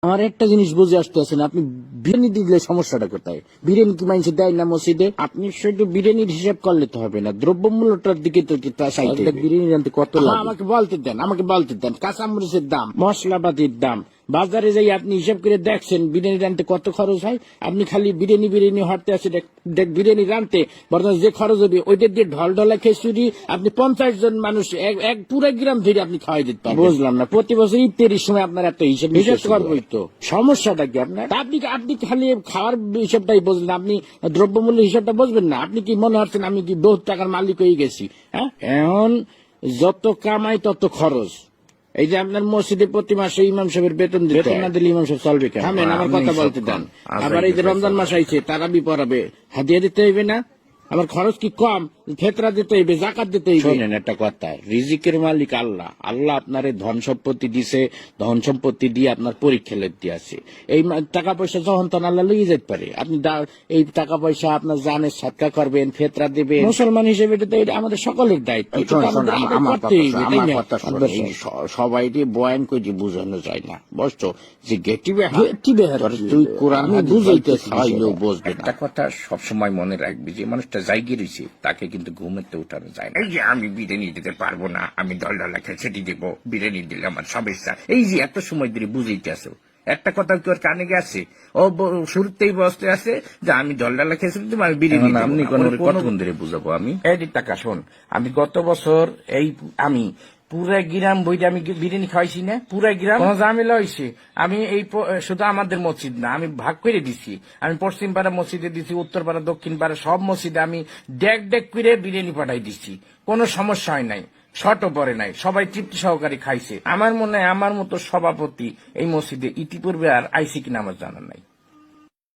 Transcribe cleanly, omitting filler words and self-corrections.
আমার একটা জিনিস বুঝে আসতেছে না, আপনি বিরিয়ানি দিলে সমস্যাটা কোথায়? বিরিয়ানি কি মানুষ দেয় না মসজিদে? আপনি শুধু বিরিয়ানির হিসাব করলে তো হবে না, দ্রব্যমূল্যটার দিকে তো চাইতে হবে। বিরিয়ানি আনতে কত লাগে? আমাকে বলতে দেন কাঁচামরিচের দাম, মশলাপাতির দাম, বাজারে যাই আপনি হিসাব করে দেখছেন বিরিয়ানি রানতে কত খরচ হয়। আপনি খালি বিরিয়ানি হরতে আছে বিরিয়ানি রানতে বর্তমানে যে খরচ হবে ওইটা দিয়ে ঢলঢলা খিচুড়ি আপনি 50 জন মানুষ এক পুরো গ্রাম ধরে আপনি খাওয়াই দিতে পারবেন। বুঝলাম না, প্রতি বছর ইফতারির সময় আপনার এত হিসাব করবোই তো, সমস্যাটা কি আপনার? আপনি খালি খাওয়ার হিসাবটাই বুঝলেন, আপনি দ্রব্যমূল্য হিসাবটা বুঝবেন না। আপনি কি মনে হচ্ছেন আমি কি বহুত টাকার মালিক হয়ে গেছি? হ্যাঁ, এখন যত কামাই তত খরচ। এই যে আপনার মসজিদে প্রতি মাসে ইমাম সাহেবের বেতন না দিলে ইমাম সাহেব চলবে কেন? আমার কথা বলতে দেন। আবার এই যে রমজান মাস আইছে, তারাবি পড়াবে, হাদিয়া দিতে হইবে না? আমার খরচ কি কম? ফেতরা দিতে হইবে, জাকাত দিতে হইবে। শোনেন একটা কথা, রিজিকের মালিক আল্লাহ। আল্লাহ আপনার ধন সম্পত্তি দিছে, ধন সম্পত্তি দিয়ে আপনার পরীক্ষা লেখতে আছে। এই টাকা পয়সা যখন তখন আল্লাহ লইয়ে যেতে পারে। আপনি এই টাকা পয়সা আপনার জানের সৎকা করবেন, ফেতরা দেবেন। মুসলমান হিসেবে এটা আমাদের সকলের দায়িত্ব। সবাই বয়ান করে বোঝানো যায় না, বুঝছো? যে গেটি তুই কোরআন বুঝাইতে চাইলেও বুঝবে না। একটা কথা সবসময় মনে রাখবি, যে মানুষটা জায়গা রয়েছে তাকে কিন্তু ঘুমেতে উঠানো যায় না। এই যে আমি বিরিয়ানি দিতে পারবো না, আমি ডলডলা খেয়ে দেবো, বিরিয়ানি দিলে আমার সমস্যা, এই যে এত সময় ধরে বুঝাইতে আসো, একটা কথা তোর কানে গেছে? ও শুরুতেই বসতে আছে যে আমি ডলডলা খেয়েছি, আমি বিরিয়ানি। আপনি কতক্ষণ ধরে বুঝাবো আমি? এই টাকা শোন, আমি গত বছর আমি পুরা গ্রাম বইটা আমি বিরিয়ানি খাওয়াইছি না, পুরা গ্রাম কোনো ঝামেলা হয়েছে। আমি শুধু আমাদের মসজিদ না, আমি ভাগ করে দিছি। আমি পশ্চিম পাড়া মসজিদে দিছি, উত্তর পাড়া, দক্ষিণ পাড়া সব মসজিদে আমি ডেক করে বিরিয়ানি পাঠাই দিচ্ছি। কোনো সমস্যা হয় নাই, শর্টও পরে নাই, সবাই তৃপ্তি সহকারে খাইছে। আমার মনে হয় আমার মতো সভাপতি এই মসজিদে ইতিপূর্বে আর আইসি কিনা আমার জানা নাই।